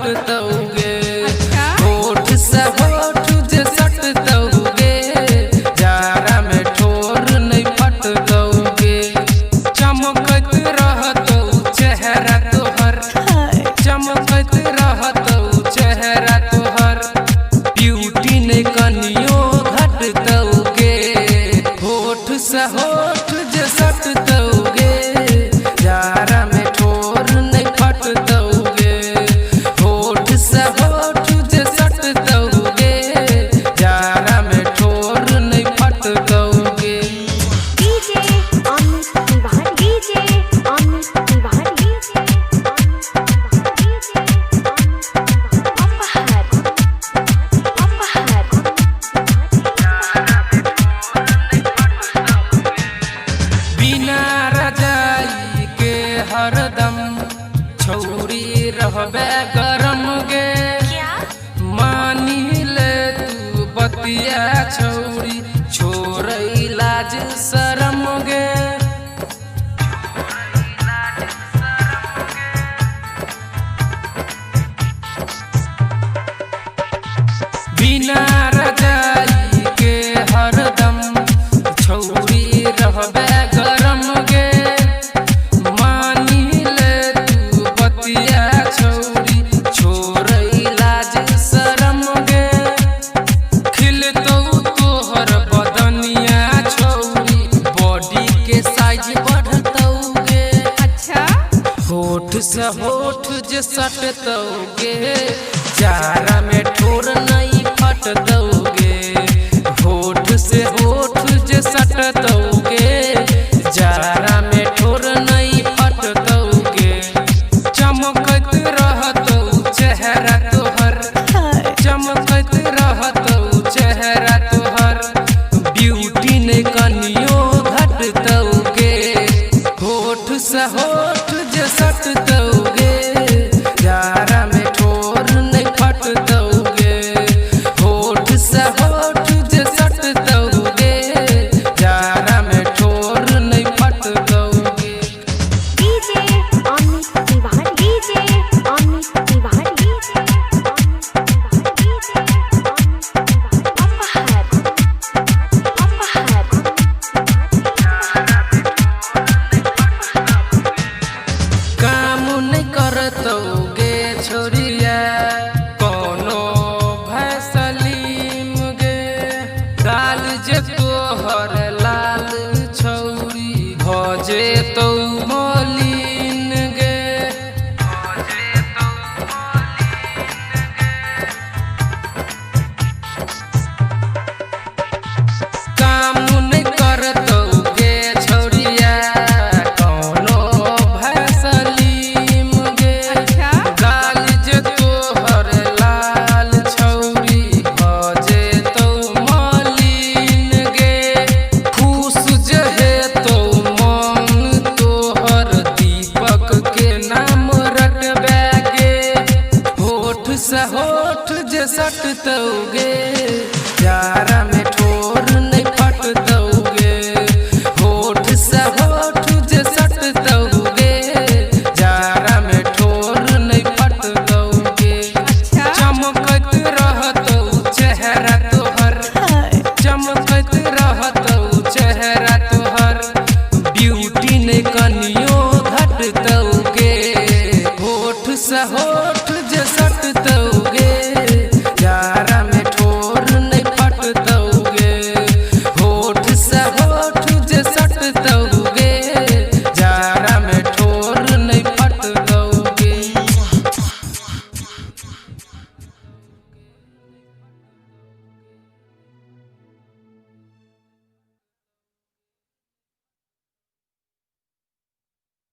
फटतौगे। होठ से होठ जे सटतौगे, जाड़ा में ठोर नहीं फटतौगे। चमकत रहतौ चेहरा तोहर, चमकत रहतौ चेहरा तोहर, ब्यूटी ने कनियो घटतौगे। होठ से होठ जे सटतौगे, जाड़ा में ठोर नहीं फटतौगे। होठ से होठ जे सटतौगे, जाड़ा में ठोर नहीं फटतौगे। DJ Amit Tiwari, DJ Amit Tiwari, DJ Amit बिना रजाई के हरदम छौरी रहबे गरम गे। मानी ले तू बतिया छौरी, छोड़ई लाज शरम गे। बिना रजाई के हरदम छौरी रहबे गरम गे। मानी ले तू बतिया छौरी, छोड़ई लाज शरम गे। खिलतौ तोहर बदनिया छौरी, बॉडी के साइज बढ़तौगे। अच्छा होठ से होठ जे सटतौगे, जाड़ा में ठोर नहीं फटतौगे। होठ से होठ जे सटतौगे, जाड़ा में ठोर नहीं फटतौगे। चमकत रहतौ चेहरा तोहर, चमकत रहतौ चेहरा तोहर, ब्यूटी ने कनियो घटतौगे। होठ से होठ जे सटतौगे, जाड़ा में ठोर नहीं फटतौगे। होठ से होठ जे सटतौगे, जाड़ा में ठोर नहीं फटतौगे। DJ Amit Tiwari, DJ Amit Tiwari, DJ Amit Tiwari, DJ काम नहीं करतौगे छोरिया कोनो भैसलीम गे। गाल जे तोहर लाल छौरी, भजे तो मलिन गे। काम नहीं करतौगे छोरिया कोनो भैसलीम गे। गाल जे तोहर लाल छौरी, भजे तो मलिन गे। खुश जे हेतौ मन तोहर, दीपक के नाम रटबे गे। होठ से होठ जे सटतौगे, जाड़ा में ठोर नहीं फटतौगे। होठ से होठ जे सटतौगे, जाड़ा में ठोर नहीं फटतौगे। चमकत रहतौ चेहरा तोहर, चमकत रहतौ चेहरा तोहर, ब्यूटी ने कनियो घटतौगे। होठ से होठ जे